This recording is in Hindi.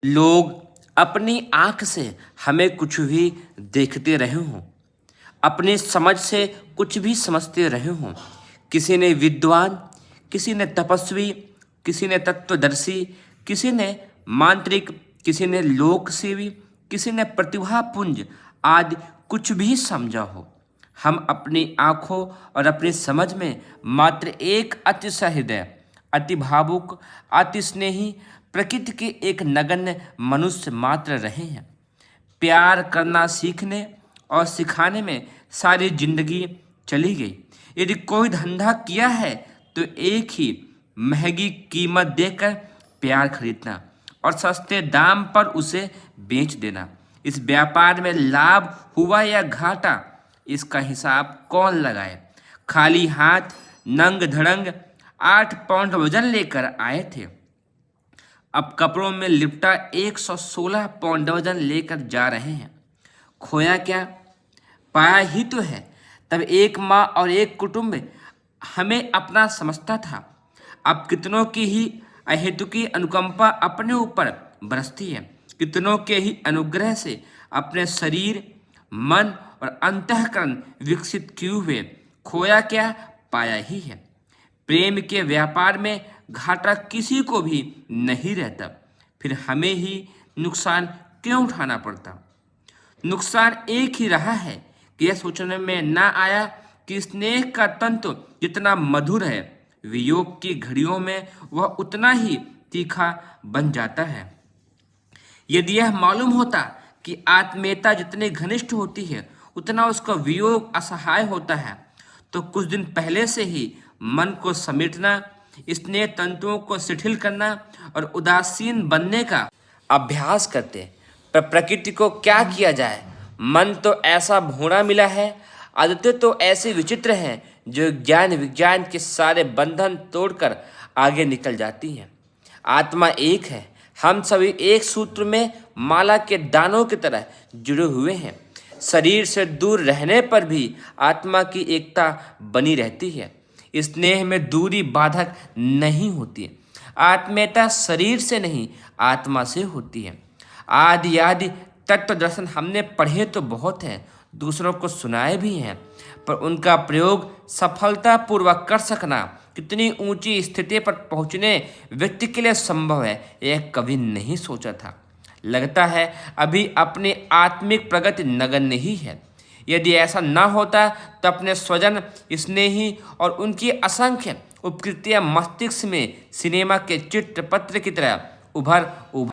लोग अपनी आँख से हमें कुछ भी देखते रहे हों, अपनी समझ से कुछ भी समझते रहे हों। किसी ने विद्वान, किसी ने तपस्वी, किसी ने तत्वदर्शी, किसी ने मांत्रिक, किसी ने लोकसेवी, किसी ने प्रतिभापुंज आदि कुछ भी समझा हो। हम अपनी आँखों और अपनी समझ में मात्र एक अति सहृदय, अति भावुक, अति स्नेही, प्रकृति के एक नगण्य मनुष्य मात्र रहे हैं। प्यार करना सीखने और सिखाने में सारी जिंदगी चली गई। यदि कोई धंधा किया है तो एक ही महंगी कीमत देकर प्यार खरीदना और सस्ते दाम पर उसे बेच देना। इस व्यापार में लाभ हुआ या घाटा, इसका हिसाब कौन लगाए। खाली हाथ नंग धड़ंग 8 पाउंड वजन लेकर आए थे, अब कपड़ों में लिपटा 116 पाउंड वजन लेकर जा रहे हैं। खोया क्या? पाया ही तो है। तब एक माँ और एक कुटुंब हमें अपना समझता था। अब कितनों की ही अहेतुकी अनुकंपा अपने ऊपर बरसती है, कितनों के ही अनुग्रह से अपने शरीर, मन और अंतःकरण विकसित किए हुए खोया क्या? पाया ही है। प्रेम के व्यापार में घाटा किसी को भी नहीं रहता, फिर हमें ही नुकसान क्यों उठाना पड़ता? नुकसान एक ही रहा है कि यह सोचने में ना आया कि स्नेह का तंतु जितना मधुर है, वियोग की घड़ियों में वह उतना ही तीखा बन जाता है। यदि यह मालूम होता कि आत्मीयता जितनी घनिष्ठ होती है उतना उसका वियोग असहाय होता है, तो कुछ दिन पहले से ही मन को समेटना, स्नेह तंतुओं को शिथिल करना और उदासीन बनने का अभ्यास करते। पर प्रकृति को क्या किया जाए, मन तो ऐसा भोड़ा मिला है, आदतें तो ऐसे विचित्र हैं जो ज्ञान विज्ञान के सारे बंधन तोड़कर आगे निकल जाती हैं। आत्मा एक है, हम सभी एक सूत्र में माला के दानों की तरह जुड़े हुए हैं। शरीर से दूर रहने पर भी आत्मा की एकता बनी रहती है। स्नेह में दूरी बाधक नहीं होती। आत्मीयता शरीर से नहीं, आत्मा से होती है। आदि आदि तत्व दर्शन हमने पढ़े तो बहुत हैं, दूसरों को सुनाए भी हैं, पर उनका प्रयोग सफलतापूर्वक कर सकना कितनी ऊंची स्थिति पर पहुंचने व्यक्ति के लिए संभव है, यह कभी नहीं सोचा था। लगता है अभी अपनी आत्मिक प्रगति नगण्य ही है। यदि ऐसा न होता तो अपने स्वजन, स्नेही और उनकी असंख्य उपकृतियां मस्तिष्क में सिनेमा के चित्रपत्र की तरह उभर